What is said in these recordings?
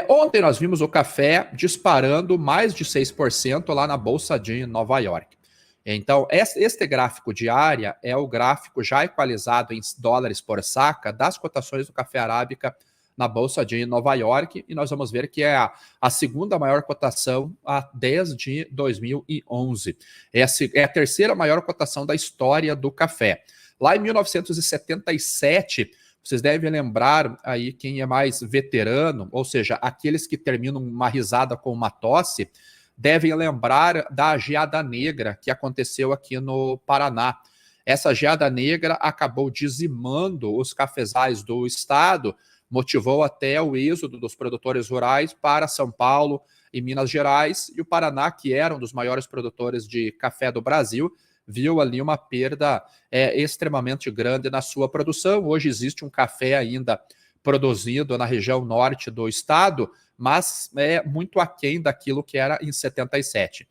Ontem nós vimos o café disparando mais de 6% lá na Bolsa de Nova York. Então, este gráfico diário é o gráfico já equalizado em dólares por saca das cotações do café arábica na Bolsa de Nova York, e nós vamos ver que é a segunda maior cotação desde 2011. É a terceira maior cotação da história do café. Lá em 1977, vocês devem lembrar aí quem é mais veterano, ou seja, aqueles que terminam uma risada com uma tosse, devem lembrar da geada negra que aconteceu aqui no Paraná. Essa geada negra acabou dizimando os cafezais do estado, motivou até o êxodo dos produtores rurais para São Paulo e Minas Gerais, e o Paraná, que era um dos maiores produtores de café do Brasil, viu ali uma perda extremamente grande na sua produção. Hoje existe um café ainda produzido na região norte do estado, mas é muito aquém daquilo que era em 77.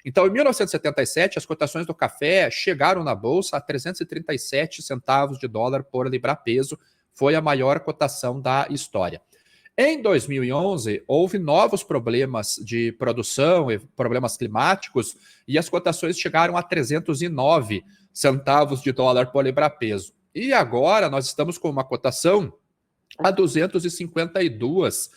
Então, em 1977, as cotações do café chegaram na bolsa a 337 centavos de dólar por libra-peso, foi a maior cotação da história. Em 2011, houve novos problemas de produção, problemas climáticos, e as cotações chegaram a 309 centavos de dólar por libra-peso. E agora nós estamos com uma cotação a 252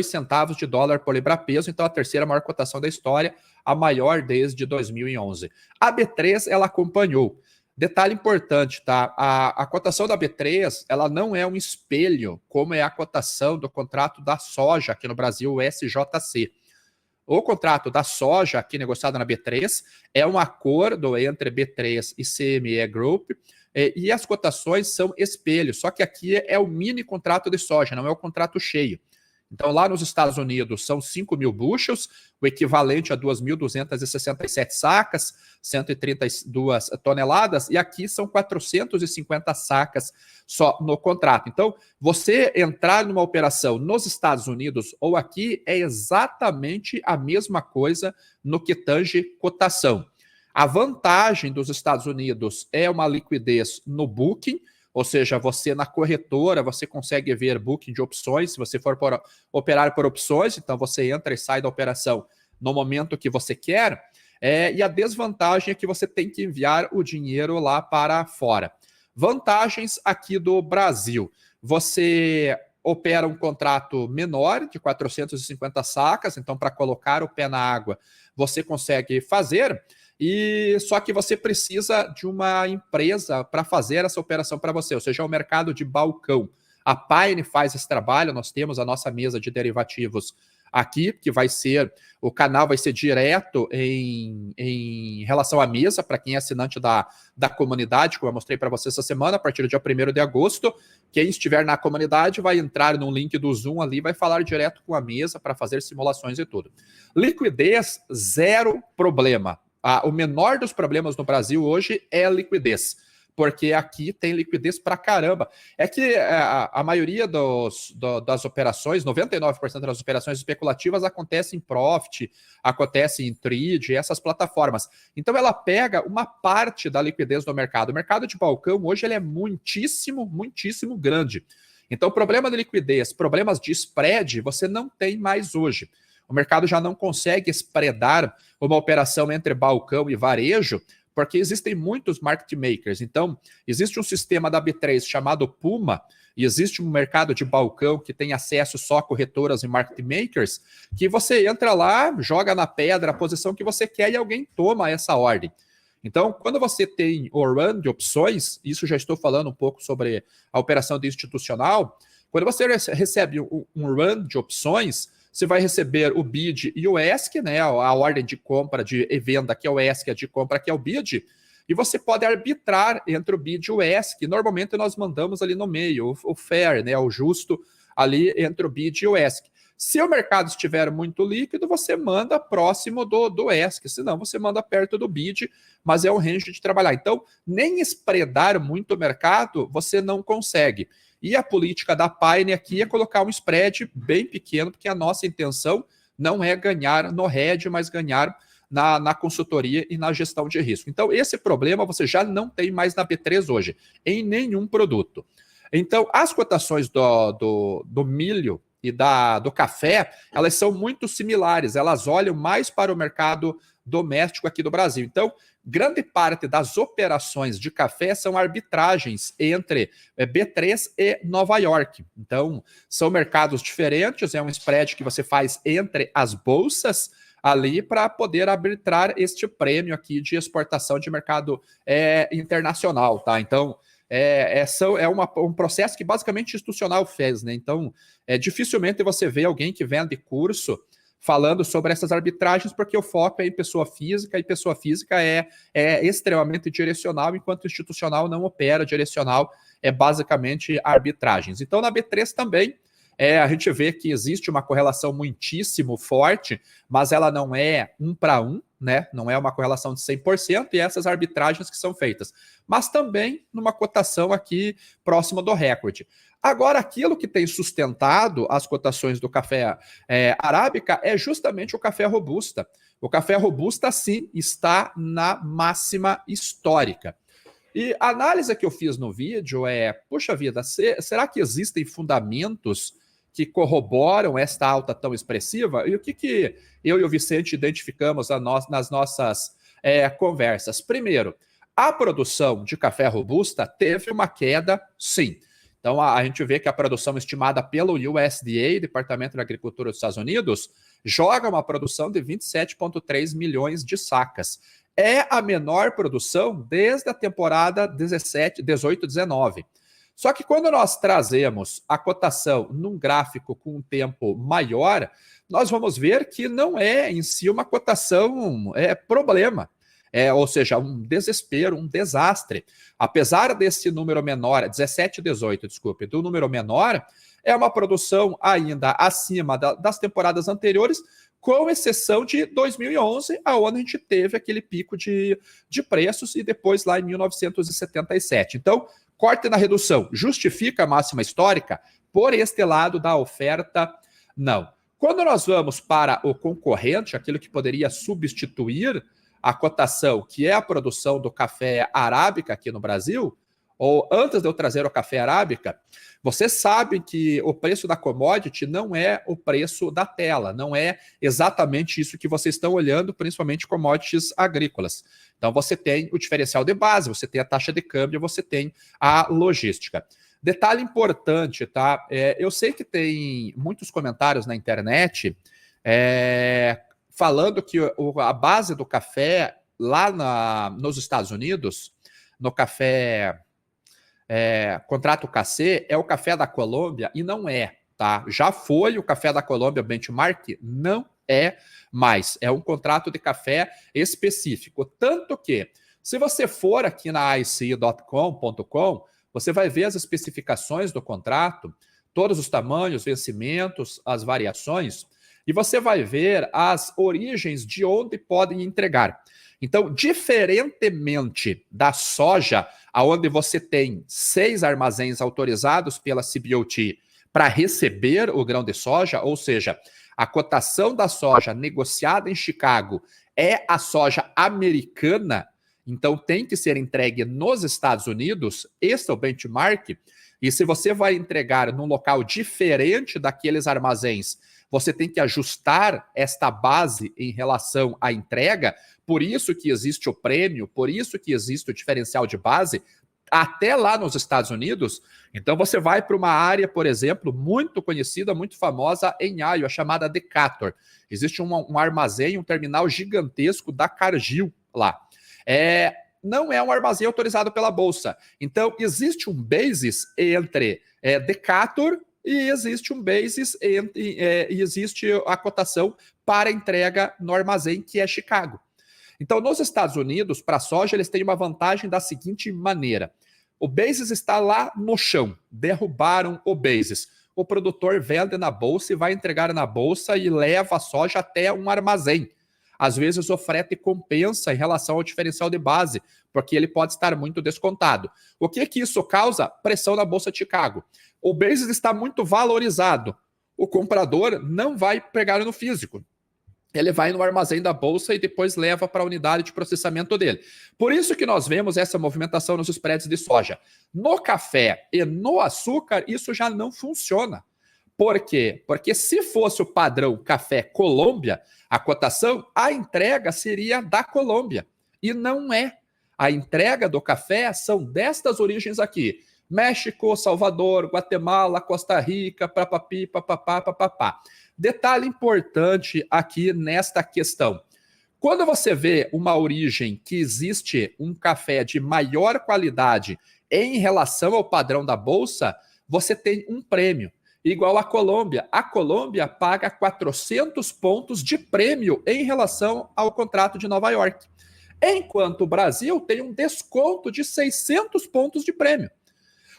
centavos de dólar por libra-peso, então a terceira maior cotação da história, a maior desde 2011. A B3, ela acompanhou. Detalhe importante, tá? A cotação da B3, ela não é um espelho, como é a cotação do contrato da soja aqui no Brasil, o SJC. O contrato da soja, aqui negociado na B3, é um acordo entre B3 e CME Group, e as cotações são espelhos, só que aqui é o mini contrato de soja, não é o contrato cheio. Então, lá nos Estados Unidos, são 5 mil bushels, o equivalente a 2.267 sacas, 132 toneladas, e aqui são 450 sacas só no contrato. Então, você entrar numa operação nos Estados Unidos ou aqui é exatamente a mesma coisa no que tange cotação. A vantagem dos Estados Unidos é uma liquidez no booking, ou seja, você na corretora, você consegue ver booking de opções, se você for operar por opções, então você entra e sai da operação no momento que você quer, e a desvantagem é que você tem que enviar o dinheiro lá para fora. Vantagens aqui do Brasil, você opera um contrato menor, de 450 sacas, então para colocar o pé na água, você consegue fazer, e só que você precisa de uma empresa para fazer essa operação para você, ou seja, o mercado de balcão. A Pine faz esse trabalho, nós temos a nossa mesa de derivativos aqui, que vai ser, o canal vai ser direto em relação à mesa, para quem é assinante da comunidade, como eu mostrei para você essa semana, a partir do dia 1º de agosto, quem estiver na comunidade vai entrar no link do Zoom ali, vai falar direto com a mesa para fazer simulações e tudo. Liquidez, zero problema. O menor dos problemas no Brasil hoje é a liquidez, porque aqui tem liquidez pra caramba. É que a maioria das operações, 99% das operações especulativas acontecem em Profit, acontece em Trade, essas plataformas. Então ela pega uma parte da liquidez do mercado. O mercado de balcão hoje ele é muitíssimo, muitíssimo grande. Então problema de liquidez, problemas de spread, você não tem mais hoje. O mercado já não consegue spreadar uma operação entre balcão e varejo, porque existem muitos market makers. Então, existe um sistema da B3 chamado Puma, e existe um mercado de balcão que tem acesso só a corretoras e market makers, que você entra lá, joga na pedra a posição que você quer e alguém toma essa ordem. Então, quando você tem o run de opções, isso já estou falando um pouco sobre a operação de institucional, quando você recebe um run de opções, você vai receber o bid e o ask, né, a ordem de compra de venda, que é o ask, a de compra, que é o bid, e você pode arbitrar entre o bid e o ask. Normalmente nós mandamos ali no meio, o fair, né, o justo ali entre o bid e o ask. Se o mercado estiver muito líquido, você manda próximo do ask, senão você manda perto do bid, mas é um range de trabalhar. Então, nem spreadar muito o mercado, você não consegue. E a política da Pine aqui é colocar um spread bem pequeno, porque a nossa intenção não é ganhar no hedge, mas ganhar na consultoria e na gestão de risco. Então, esse problema você já não tem mais na B3 hoje, em nenhum produto. Então, as cotações do milho e do café, elas são muito similares, elas olham mais para o mercado doméstico aqui do Brasil. Então, grande parte das operações de café são arbitragens entre B3 e Nova York. Então, são mercados diferentes, é um spread que você faz entre as bolsas ali para poder arbitrar este prêmio aqui de exportação de mercado internacional, tá? Então, um processo que basicamente institucional fez, né? Então, dificilmente você vê alguém que vende curso falando sobre essas arbitragens, porque o foco é em pessoa física, e pessoa física é extremamente direcional, enquanto institucional não opera direcional, é basicamente arbitragens. Então, na B3 também, a gente vê que existe uma correlação muitíssimo forte, mas ela não é 1 para 1, né? Não é uma correlação de 100%, e essas arbitragens que são feitas. Mas também numa cotação aqui próxima do recorde. Agora, aquilo que tem sustentado as cotações do café arábica é justamente o café robusta. O café robusta, sim, está na máxima histórica. E a análise que eu fiz no vídeo puxa vida, será que existem fundamentos que corroboram esta alta tão expressiva? E o que eu e o Vicente identificamos nas nossas conversas? Primeiro, a produção de café robusta teve uma queda, sim. Então, a gente vê que a produção estimada pelo USDA, Departamento da Agricultura dos Estados Unidos, joga uma produção de 27,3 milhões de sacas. É a menor produção desde a temporada 18-19. Só que quando nós trazemos a cotação num gráfico com um tempo maior, nós vamos ver que não é em si uma cotação problema. Ou seja, um desespero, um desastre. Apesar desse número menor, 17-18, desculpe, do número menor, é uma produção ainda acima das temporadas anteriores, com exceção de 2011, aonde a gente teve aquele pico de preços, e depois lá em 1977. Então, corte na redução justifica a máxima histórica? Por este lado da oferta, não. Quando nós vamos para o concorrente, aquilo que poderia substituir a cotação, que é a produção do café arábica aqui no Brasil, ou antes de eu trazer o café arábica, você sabe que o preço da commodity não é o preço da tela, não é exatamente isso que vocês estão olhando, principalmente commodities agrícolas. Então você tem o diferencial de base, você tem a taxa de câmbio, você tem a logística. Detalhe importante, tá? Eu sei que tem muitos comentários na internet falando que a base do café lá nos Estados Unidos, no café contrato KC, é o café da Colômbia, e não é, tá? Já foi o café da Colômbia benchmark, não é mais. É um contrato de café específico. Tanto que, se você for aqui na ice.com.com, você vai ver as especificações do contrato, todos os tamanhos, vencimentos, as variações, e você vai ver as origens de onde podem entregar. Então, diferentemente da soja, onde você tem 6 armazéns autorizados pela CBOT para receber o grão de soja, ou seja, a cotação da soja negociada em Chicago é a soja americana, então tem que ser entregue nos Estados Unidos, esse é o benchmark, e se você vai entregar num local diferente daqueles armazéns, você tem que ajustar esta base em relação à entrega, por isso que existe o prêmio, por isso que existe o diferencial de base, até lá nos Estados Unidos. Então você vai para uma área, por exemplo, muito conhecida, muito famosa em Iowa, chamada Decatur. Existe um armazém, um terminal gigantesco da Cargill lá. Não é um armazém autorizado pela Bolsa. Então existe um basis entre Decatur e existe um basis e existe a cotação para entrega no armazém, que é Chicago. Então, nos Estados Unidos, para a soja, eles têm uma vantagem da seguinte maneira. O basis está lá no chão, derrubaram o basis. O produtor vende na bolsa e vai entregar na bolsa e leva a soja até um armazém. Às vezes o frete compensa em relação ao diferencial de base, porque ele pode estar muito descontado. O que isso causa? Pressão na Bolsa de Chicago. O basis está muito valorizado. O comprador não vai pegar no físico. Ele vai no armazém da Bolsa e depois leva para a unidade de processamento dele. Por isso que nós vemos essa movimentação nos spreads de soja. No café e no açúcar, isso já não funciona. Por quê? Porque se fosse o padrão café Colômbia, a cotação, a entrega seria da Colômbia. E não é. A entrega do café são destas origens aqui. México, Salvador, Guatemala, Costa Rica, papapi, papapá, papapá. Detalhe importante aqui nesta questão. Quando você vê uma origem que existe um café de maior qualidade em relação ao padrão da bolsa, você tem um prêmio. Igual a Colômbia. A Colômbia paga 400 pontos de prêmio em relação ao contrato de Nova York. Enquanto o Brasil tem um desconto de 600 pontos de prêmio.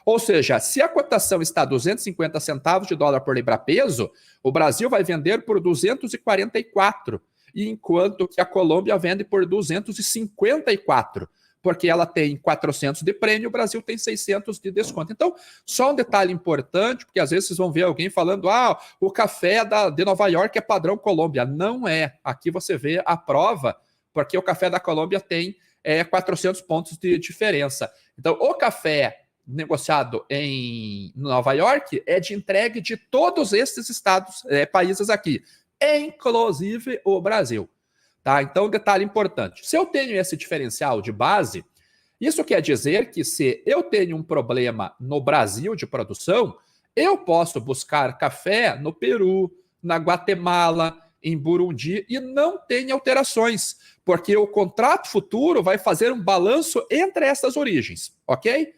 Ou seja, se a cotação está a 250 centavos de dólar por libra-peso, o Brasil vai vender por 244, enquanto que a Colômbia vende por 254, porque ela tem 400 de prêmio, o Brasil tem 600 de desconto. Então, só um detalhe importante, porque às vezes vocês vão ver alguém falando, o café de Nova York é padrão Colômbia. Não é. Aqui você vê a prova, porque o café da Colômbia tem 400 pontos de diferença. Então, o café negociado em Nova York é de entregue de todos esses países aqui, inclusive o Brasil. Tá? Então, detalhe importante. Se eu tenho esse diferencial de base, isso quer dizer que se eu tenho um problema no Brasil de produção, eu posso buscar café no Peru, na Guatemala, em Burundi e não tem alterações, porque o contrato futuro vai fazer um balanço entre essas origens, ok?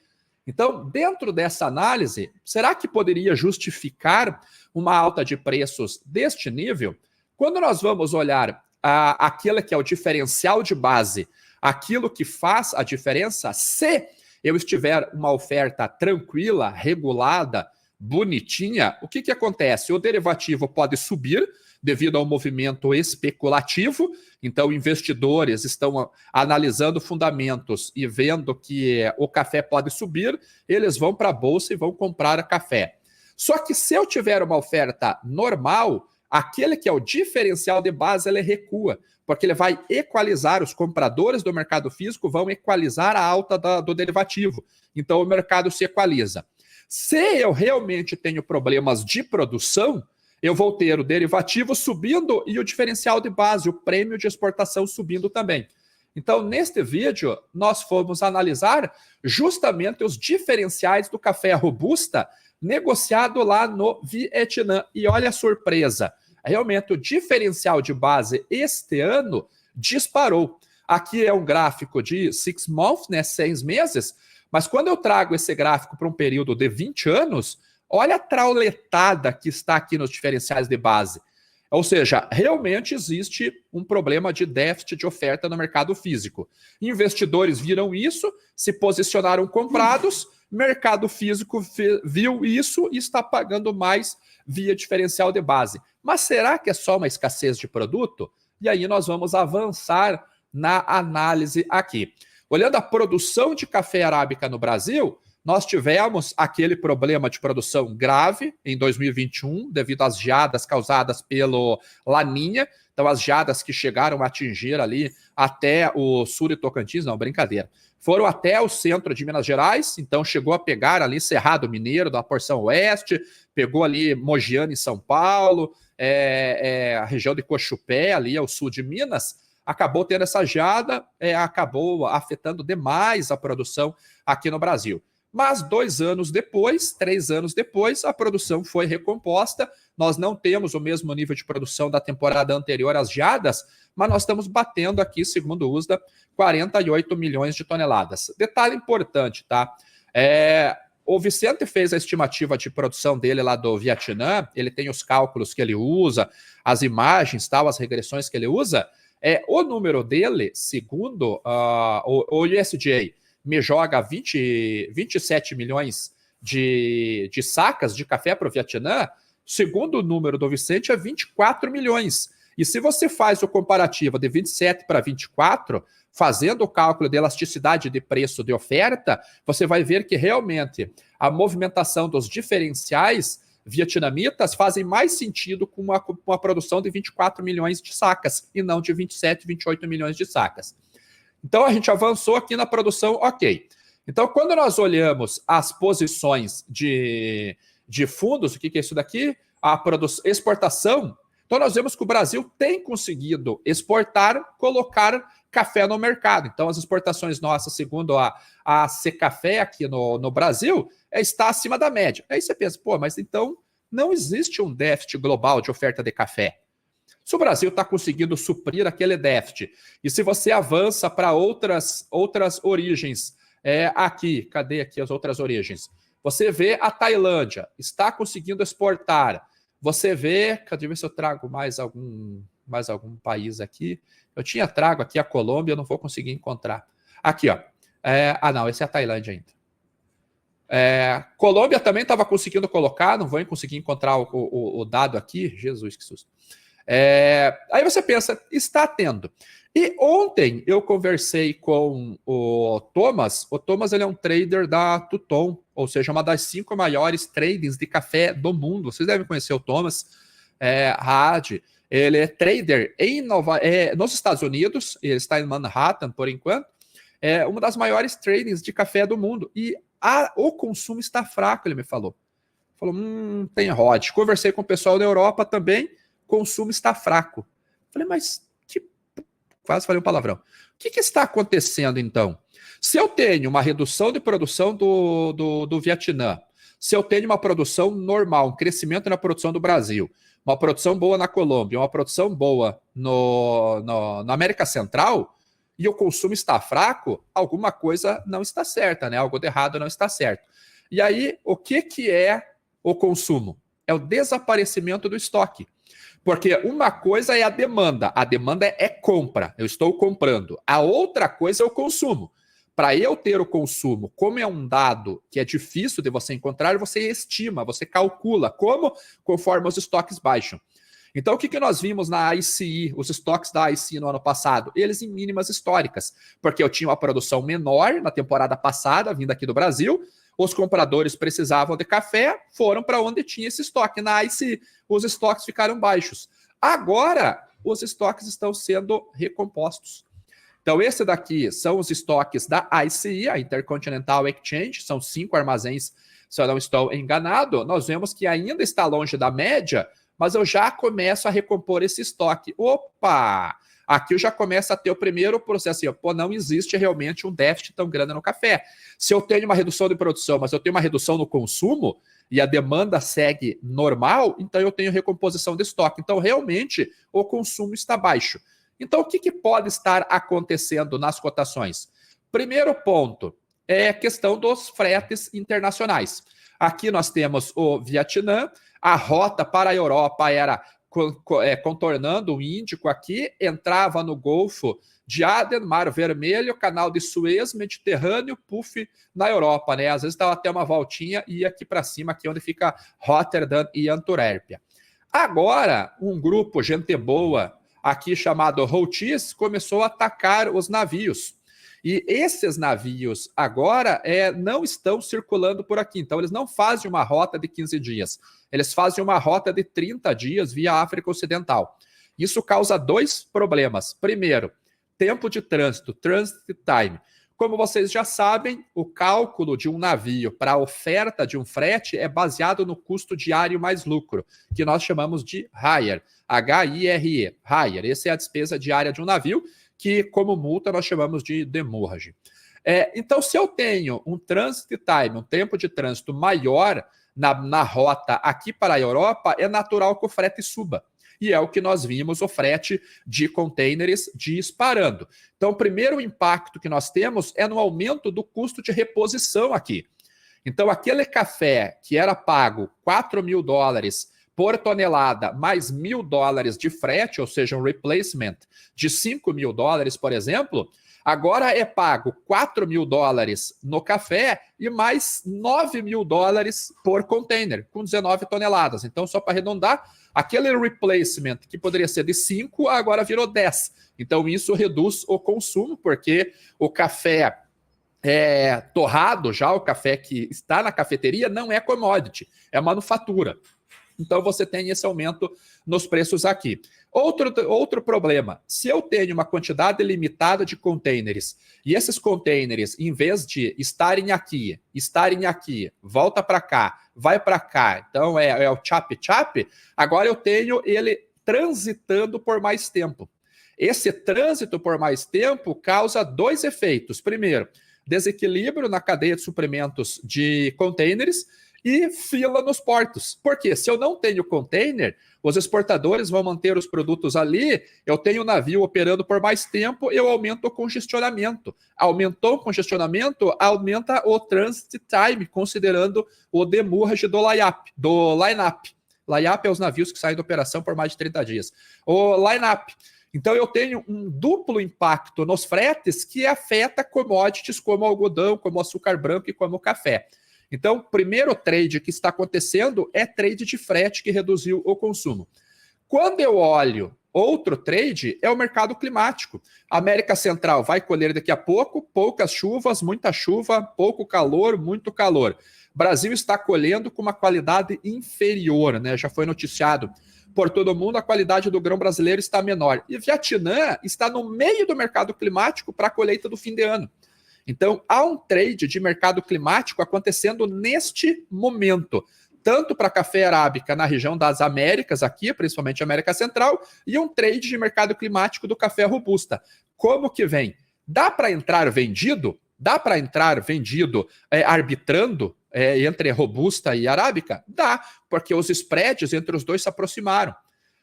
Então, dentro dessa análise, será que poderia justificar uma alta de preços deste nível? Quando nós vamos olhar aquilo que é o diferencial de base, aquilo que faz a diferença, se eu estiver uma oferta tranquila, regulada, bonitinha, o que acontece? O derivativo pode subir devido ao movimento especulativo, então investidores estão analisando fundamentos e vendo que o café pode subir, eles vão para a bolsa e vão comprar café. Só que se eu tiver uma oferta normal, aquele que é o diferencial de base, ele recua, porque ele vai equalizar, os compradores do mercado físico vão equalizar a alta do derivativo. Então o mercado se equaliza. Se eu realmente tenho problemas de produção, eu vou ter o derivativo subindo e o diferencial de base, o prêmio de exportação subindo também. Então, neste vídeo, nós fomos analisar justamente os diferenciais do café robusta negociado lá no Vietnã. E olha a surpresa, realmente o diferencial de base este ano disparou. Aqui é um gráfico de 6 months, né, 6 meses, mas quando eu trago esse gráfico para um período de 20 anos, olha a trauletada que está aqui nos diferenciais de base. Ou seja, realmente existe um problema de déficit de oferta no mercado físico. Investidores viram isso, se posicionaram comprados, mercado físico viu isso e está pagando mais via diferencial de base. Mas será que é só uma escassez de produto? E aí nós vamos avançar na análise aqui. Olhando a produção de café arábica no Brasil, nós tivemos aquele problema de produção grave em 2021, devido às geadas causadas pelo Laninha. Então, as geadas que chegaram a atingir ali até o sul de Tocantins, não, brincadeira, foram até o centro de Minas Gerais, então chegou a pegar ali Cerrado Mineiro, da porção oeste, pegou ali Mogiana em São Paulo, a região de Cochupé, ali ao sul de Minas, acabou tendo essa geada, acabou afetando demais a produção aqui no Brasil. Mas 2 anos depois, 3 anos depois, a produção foi recomposta. Nós não temos o mesmo nível de produção da temporada anterior às geadas, mas nós estamos batendo aqui, segundo o USDA, 48 milhões de toneladas. Detalhe importante, tá? O Vicente fez a estimativa de produção dele lá do Vietnã, ele tem os cálculos que ele usa, as imagens, tal, as regressões que ele usa. O número dele, segundo o USDA, me joga 27 milhões de sacas de café para o Vietnã, segundo o número do Vicente, é 24 milhões. E se você faz o comparativo de 27 para 24, fazendo o cálculo de elasticidade de preço de oferta, você vai ver que realmente a movimentação dos diferenciais vietnamitas fazem mais sentido com uma produção de 24 milhões de sacas e não de 27, 28 milhões de sacas. Então, a gente avançou aqui na produção, ok. Então, quando nós olhamos as posições de fundos, o que é isso daqui? a exportação, então nós vemos que o Brasil tem conseguido exportar, colocar café no mercado. Então as exportações nossas, segundo a Secafé aqui no Brasil, está acima da média. Aí você pensa, pô, mas então não existe um déficit global de oferta de café. Se o Brasil está conseguindo suprir aquele déficit, e se você avança para outras origens, aqui, cadê aqui as outras origens? Você vê a Tailândia, está conseguindo exportar. Você vê, cadê ver se eu trago mais algum país aqui? Eu tinha trago aqui a Colômbia, eu não vou conseguir encontrar. Aqui, ó. Não, esse é a Tailândia ainda. Colômbia também estava conseguindo colocar, não vou conseguir encontrar o dado aqui. Jesus, que susto. Aí você pensa, está tendo. E ontem eu conversei com o Thomas. O Thomas, ele é um trader da Tuton, ou seja, uma das 5 maiores tradings de café do mundo. Vocês devem conhecer o Thomas Haad. Ele é trader nos Estados Unidos, ele está em Manhattan por enquanto. É uma das maiores tradings de café do mundo. E o consumo está fraco, ele me falou. Falou, tem ROD. Conversei com o pessoal da Europa também, consumo está fraco. Falei, mas quase falei um palavrão. O que está acontecendo então? Se eu tenho uma redução de produção do Vietnã, se eu tenho uma produção normal, um crescimento na produção do Brasil, uma produção boa na Colômbia, uma produção boa na América Central, e o consumo está fraco, alguma coisa não está certa, né? Algo de errado não está certo. E aí, o que é o consumo? É o desaparecimento do estoque. Porque uma coisa é a demanda é compra, eu estou comprando. A outra coisa é o consumo. Para eu ter o consumo, como é um dado que é difícil de você encontrar, você estima, você calcula como, conforme os estoques baixam. Então, o que nós vimos na ICI, os estoques da ICI no ano passado? Eles em mínimas históricas, porque eu tinha uma produção menor na temporada passada, vindo aqui do Brasil, os compradores precisavam de café, foram para onde tinha esse estoque. Na ICI, os estoques ficaram baixos. Agora, os estoques estão sendo recompostos. Então, esse daqui são os estoques da ICI, a Intercontinental Exchange, são 5 armazéns, se eu não estou enganado. Nós vemos que ainda está longe da média, mas eu já começo a recompor esse estoque. Opa! Aqui eu já começo a ter o primeiro processo assim, não existe realmente um déficit tão grande no café. Se eu tenho uma redução de produção, mas eu tenho uma redução no consumo e a demanda segue normal, então eu tenho recomposição de estoque. Então, realmente, o consumo está baixo. Então, o que pode estar acontecendo nas cotações? Primeiro ponto é a questão dos fretes internacionais. Aqui nós temos o Vietnã, a rota para a Europa era contornando o Índico aqui, entrava no Golfo de Aden, Mar Vermelho, Canal de Suez, Mediterrâneo, Puff na Europa, né? Às vezes dava até uma voltinha e ia aqui para cima, aqui onde fica Rotterdam e Antuérpia. Agora, um grupo, gente boa, aqui chamado Houthis, começou a atacar os navios. E esses navios agora não estão circulando por aqui. Então, eles não fazem uma rota de 15 dias. Eles fazem uma rota de 30 dias via África Ocidental. Isso causa 2 problemas. Primeiro, tempo de trânsito, transit time. Como vocês já sabem, o cálculo de um navio para a oferta de um frete é baseado no custo diário mais lucro, que nós chamamos de hire, H-I-R-E, hire. Essa é a despesa diária de um navio, que como multa nós chamamos de demurrage. Então, se eu tenho um transit time, um tempo de trânsito maior na rota aqui para a Europa, é natural que o frete suba. E é o que nós vimos, o frete de containers disparando. Então, o primeiro impacto que nós temos é no aumento do custo de reposição aqui. Então, aquele café que era pago $4.000 por tonelada, mais $1.000 de frete, ou seja, um replacement de $5.000, por exemplo, agora é pago $4.000 no café e mais $9.000 por container, com 19 toneladas. Então, só para arredondar, aquele replacement que poderia ser de 5, agora virou 10. Então, isso reduz o consumo, porque o café torrado, já o café que está na cafeteria, não é commodity, é manufatura. Então você tem esse aumento nos preços aqui. Outro problema, se eu tenho uma quantidade limitada de containers e esses containers, em vez de estarem aqui, volta para cá, vai para cá, então é o chap-chap, agora eu tenho ele transitando por mais tempo. Esse trânsito por mais tempo causa dois efeitos. Primeiro, desequilíbrio na cadeia de suprimentos de containers e fila nos portos. Porque se eu não tenho container, os exportadores vão manter os produtos ali, eu tenho o navio operando por mais tempo, eu aumento o congestionamento. Aumentou o congestionamento, aumenta o transit time, considerando o demurrage do line-up. Line-up é os navios que saem da operação por mais de 30 dias. O line-up. Então eu tenho um duplo impacto nos fretes que afeta commodities como algodão, como açúcar branco e como café. Então, o primeiro trade que está acontecendo é trade de frete que reduziu o consumo. Quando eu olho outro trade, é o mercado climático. A América Central vai colher daqui a pouco, poucas chuvas, muita chuva, pouco calor, muito calor. O Brasil está colhendo com uma qualidade inferior, né? Já foi noticiado por todo mundo, a qualidade do grão brasileiro está menor. E Vietnã está no meio do mercado climático para a colheita do fim de ano. Então, há um trade de mercado climático acontecendo neste momento, tanto para café arábica na região das Américas, aqui, principalmente América Central, e um trade de mercado climático do café robusta. Como que vem? Dá para entrar vendido? Dá para entrar vendido arbitrando entre robusta e arábica? Dá, porque os spreads entre os dois se aproximaram.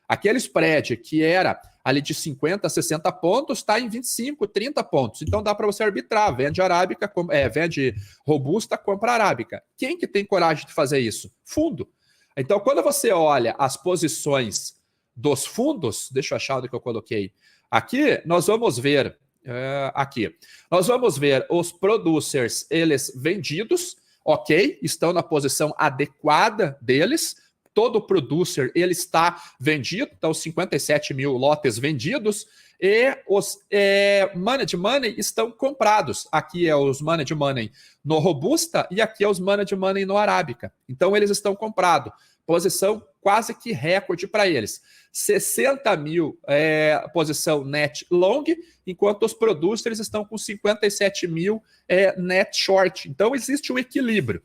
Aquele spread que era ali de 50 a 60 pontos está em 25, 30 pontos. Então dá para você arbitrar, vende arábica, vende robusta, compra arábica. Quem que tem coragem de fazer isso? Fundo. Então quando você olha as posições dos fundos, deixa eu achar onde que eu coloquei. Aqui nós vamos ver nós vamos ver os producers, eles vendidos, ok, estão na posição adequada deles. Todo producer ele está vendido, então 57 mil lotes vendidos, e os managed money estão comprados. Aqui é os managed money no robusta e aqui é os managed money no arábica. Então eles estão comprados. Posição quase que recorde para eles. 60 mil posição net long, enquanto os producers estão com 57 mil net short. Então existe um equilíbrio.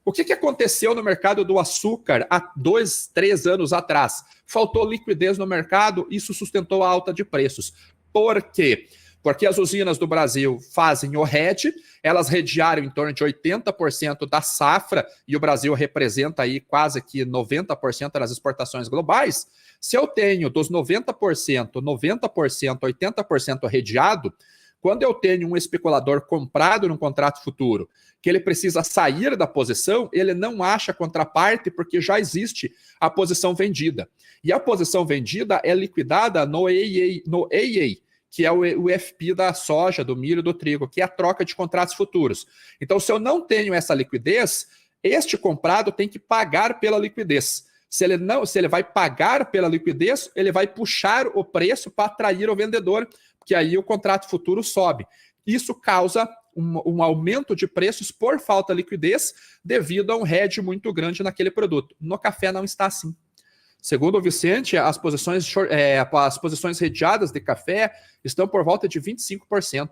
O que aconteceu no mercado do açúcar há 2, 3 anos atrás? Faltou liquidez no mercado, isso sustentou a alta de preços. Por quê? Porque as usinas do Brasil fazem o hedge, elas hedgearam em torno de 80% da safra, e o Brasil representa aí quase que 90% das exportações globais. Se eu tenho dos 90%, 80% hedgeado, quando eu tenho um especulador comprado num contrato futuro, que ele precisa sair da posição, ele não acha contraparte porque já existe a posição vendida. E a posição vendida é liquidada no AA, que é o FP da soja, do milho, do trigo, que é a troca de contratos futuros. Então, se eu não tenho essa liquidez, este comprado tem que pagar pela liquidez. Se ele vai pagar pela liquidez, ele vai puxar o preço para atrair o vendedor, porque aí o contrato futuro sobe. Isso causa um aumento de preços por falta de liquidez devido a um hedge muito grande naquele produto. No café não está assim. Segundo o Vicente, as posições hedgeadas de café estão por volta de 25%.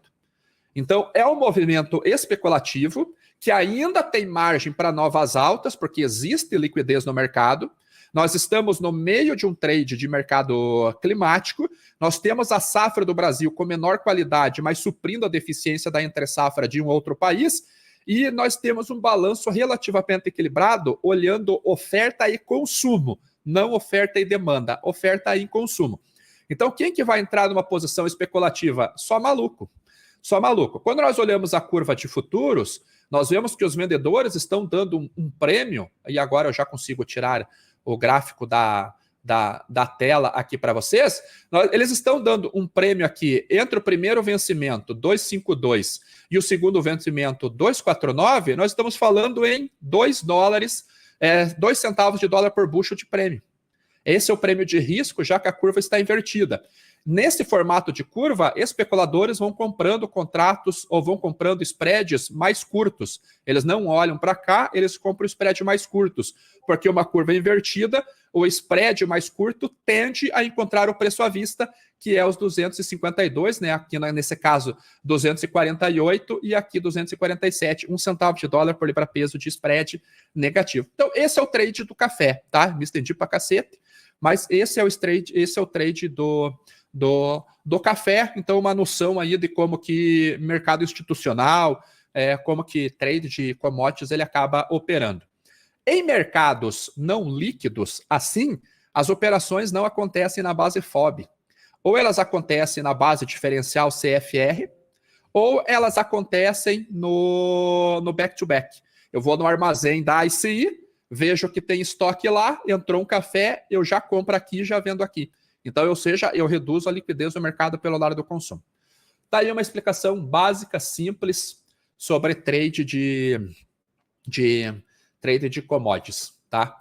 Então, é um movimento especulativo que ainda tem margem para novas altas, porque existe liquidez no mercado. Nós estamos no meio de um trade de mercado climático, nós temos a safra do Brasil com menor qualidade, mas suprindo a deficiência da entre-safra de um outro país, e nós temos um balanço relativamente equilibrado, olhando oferta e consumo, não oferta e demanda, oferta e consumo. Então, quem que vai entrar numa posição especulativa? Só maluco. Só maluco. Quando nós olhamos a curva de futuros, nós vemos que os vendedores estão dando um prêmio, e agora eu já consigo tirar o gráfico da tela aqui para vocês, eles estão dando um prêmio aqui entre o primeiro vencimento, 252, e o segundo vencimento, 249, nós estamos falando em 2 dólares, 2 centavos de dólar por bushel de prêmio. Esse é o prêmio de risco, já que a curva está invertida. Nesse formato de curva, especuladores vão comprando contratos ou vão comprando spreads mais curtos. Eles não olham para cá, eles compram spreads mais curtos. porque uma curva invertida, o spread mais curto tende a encontrar o preço à vista, que é os 252, né? Aqui nesse caso 248 e aqui 247, 1 centavo de dólar por libra peso de spread negativo. Então esse é o trade do café, tá? Me estendi pra cacete, mas esse é o trade do café. Então uma noção aí de como que mercado institucional, como que trade de commodities ele acaba operando. Em mercados não líquidos, assim, as operações não acontecem na base FOB. Ou elas acontecem na base diferencial CFR, ou elas acontecem no back-to-back. Eu vou no armazém da ICI, vejo que tem estoque lá, entrou um café, eu já compro aqui, já vendo aqui. Então, ou seja, eu reduzo a liquidez do mercado pelo lado do consumo. Tá aí uma explicação básica, simples, sobre trade de commodities, tá?